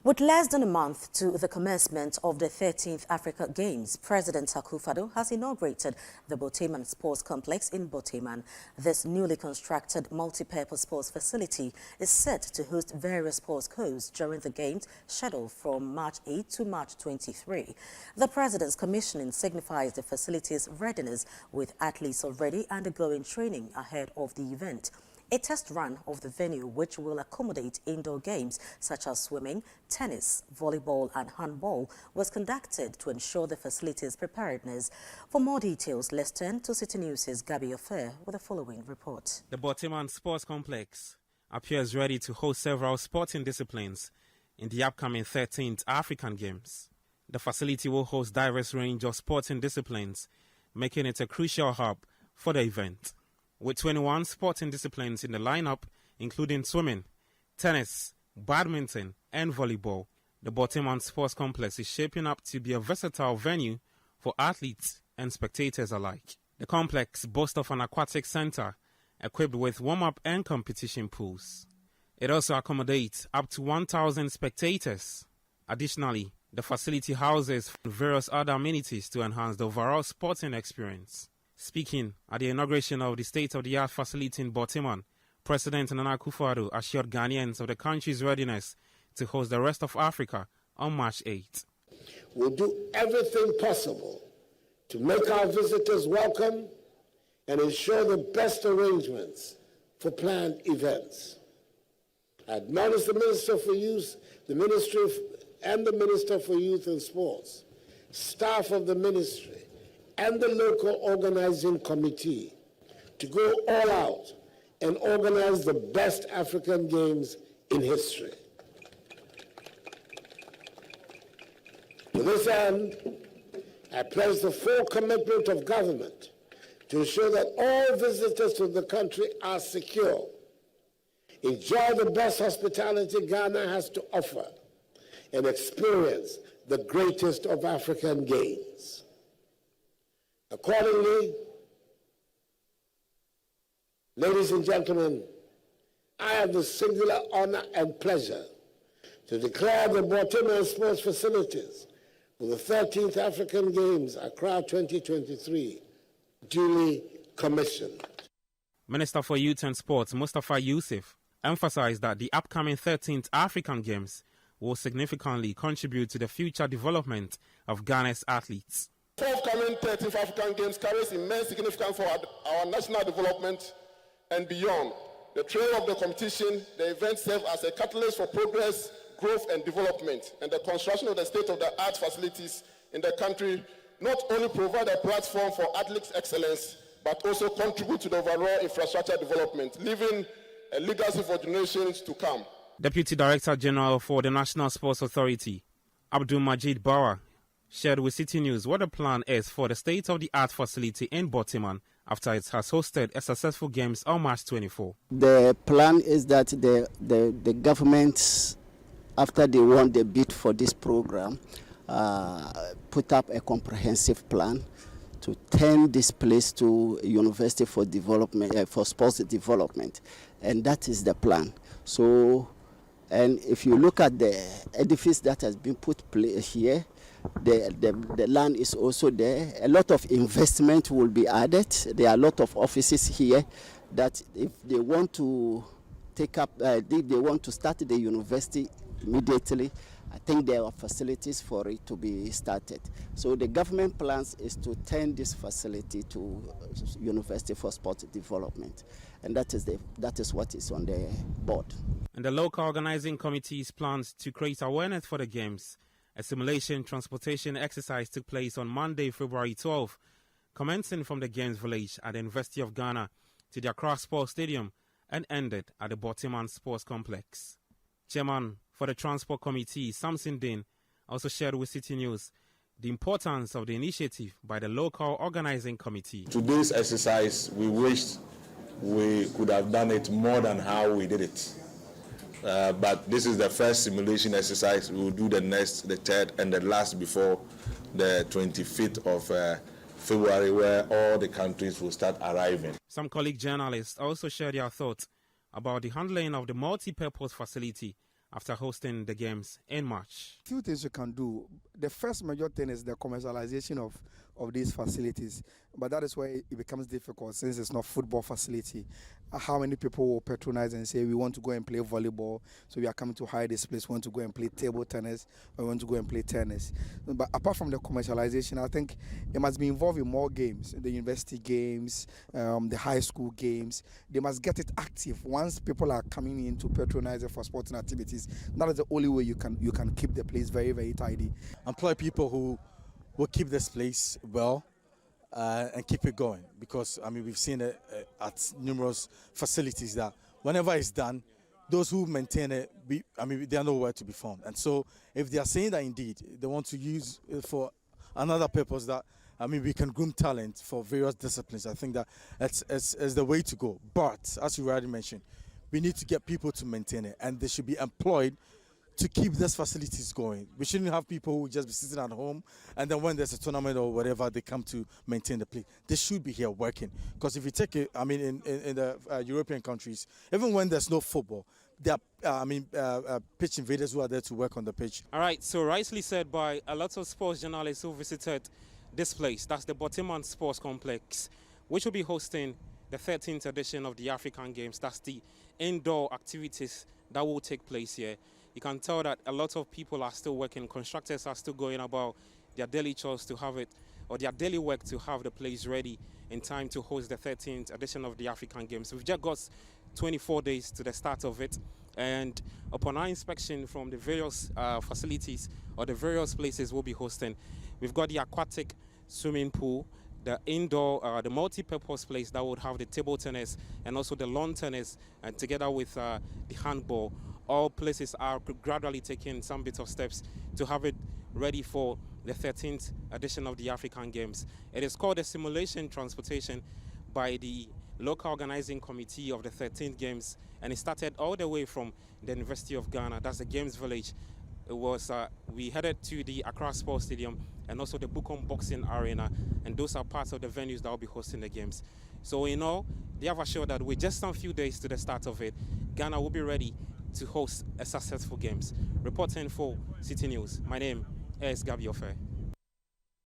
With less than a month to the commencement of the 13th Africa Games, President Akufo Addo has inaugurated the Borteyman Sports Complex in Borteyman. This newly constructed multi-purpose sports facility is set to host various sports codes during the Games scheduled from March 8 to March 23. The President's commissioning signifies the facility's readiness, with athletes already undergoing training ahead of the event. A test run of the venue, which will accommodate indoor games such as swimming, tennis, volleyball and handball, was conducted to ensure the facility's preparedness. For more details, let's turn to Citi News' Gabby Affair with the following report. The Borteyman Sports Complex appears ready to host several sporting disciplines in the upcoming 13th African Games. The facility will host a diverse range of sporting disciplines, making it a crucial hub for the event. With 21 sporting disciplines in the lineup, including swimming, tennis, badminton and volleyball, the Borteyman Sports Complex is shaping up to be a versatile venue for athletes and spectators alike. The complex boasts of an aquatic center equipped with warm-up and competition pools. It also accommodates up to 1,000 spectators. Additionally, the facility houses various other amenities to enhance the overall sporting experience. Speaking at the inauguration of the state-of-the-art facility in Borteyman, President Akufo Addo assured Ghanaians of the country's readiness to host the rest of Africa on March 8. We'll do everything possible to make our visitors welcome and ensure the best arrangements for planned events. I admonish the Minister for Youth, the Ministry and the Minister for Youth and Sports, staff of the Ministry, and the local organizing committee to go all out and organize the best African Games in history. To this end, I pledge the full commitment of government to ensure that all visitors to the country are secure, enjoy the best hospitality Ghana has to offer, and experience the greatest of African Games. Accordingly, ladies and gentlemen, I have the singular honor and pleasure to declare the Borteyman Sports Facilities for the 13th African Games, Accra 2023, duly commissioned. Minister for Youth and Sports, Mustafa Yusuf, emphasized that the upcoming 13th African Games will significantly contribute to the future development of Ghana's athletes. Forthcoming 13th African Games carries immense significance for our national development and beyond. The trail of the competition, the event serves as a catalyst for progress, growth and development, and the construction of the state-of-the-art facilities in the country not only provide a platform for athletics excellence, but also contribute to the overall infrastructure development, leaving a legacy for generations to come. Deputy Director General for the National Sports Authority, Abdul Majid Bawa, shared with Citi News what the plan is for the state-of-the-art facility in Borteyman after it has hosted a successful Games on March 24. The plan is that the government, after they won the bid for this program, put up a comprehensive plan to turn this place to a university for development, for sports development, and that is the plan. So, and if you look at the edifice that has been put here, the land is also there. A lot of investment will be added. There are a lot of offices here that if they want to take up, if they want to start the university immediately, I think there are facilities for it to be started. So the government plans is to turn this facility to University for Sport Development, and that is what is on the board. And the local organizing committee's plans to create awareness for the Games. A simulation transportation exercise took place on Monday, February 12, commencing from the Games Village at the University of Ghana to the Accra Sports Stadium and ended at the Borteyman Sports Complex. Chairman for the Transport Committee, Samson Dane, also shared with Citi News the importance of the initiative by the local organizing committee. Today's exercise, we wished we could have done it more than how we did it. But this is the first simulation exercise. We will do the next, the third, and the last before the 25th of February, where all the countries will start arriving. Some colleague journalists also shared their thoughts about the handling of the multi-purpose facility after hosting the games in March. Few things you can do. The first major thing is the commercialization of these facilities, but that is where it becomes difficult since it's not football facility. How many people will patronize and say we want to go and play volleyball, so we are coming to hire this place, we want to go and play table tennis, or we want to go and play tennis. But apart from the commercialization, I think it must be involved in more games, the university games, the high school games. They must get it active. Once people are coming in to patronize it for sporting activities, that is the only way you can keep the place very, very tidy. Employ people who will keep this place well and keep it going, because I mean we've seen it at numerous facilities that whenever it's done, those who maintain it, they are nowhere to be found. And so if they are saying that indeed they want to use it for another purpose, that we can groom talent for various disciplines, I think that it's the way to go. But as you already mentioned, we need to get people to maintain it, and they should be employed to keep these facilities going. We shouldn't have people who just be sitting at home and then when there's a tournament or whatever, they come to maintain the place. They should be here working. Because if you take it, in the European countries, even when there's no football, there are pitch invaders who are there to work on the pitch. All right, so rightly said by a lot of sports journalists who visited this place. That's the Borteyman Sports Complex, which will be hosting the 13th edition of the African Games. That's the indoor activities that will take place here. You can tell that a lot of people are still working. Constructors are still going about their daily chores to have it, or their daily work to have the place ready in time to host the 13th edition of the African Games. We've just got 24 days to the start of it. And upon our inspection from the various facilities or the various places we'll be hosting, we've got the aquatic swimming pool, the indoor, the multi-purpose place that would have the table tennis and also the lawn tennis, and together with the handball. All places are gradually taking some bits of steps to have it ready for the 13th edition of the African Games. It is called a simulation transportation by the local organizing committee of the 13th Games, and it started all the way from the University of Ghana. That's the Games Village. It was we headed to the Accra Sports Stadium and also the Bukom Boxing Arena, and those are parts of the venues that will be hosting the games. So in all, they have assured that with just a few days to the start of it, Ghana will be ready to host a successful games. Reporting for Citi News, my name is Gabi Ofe.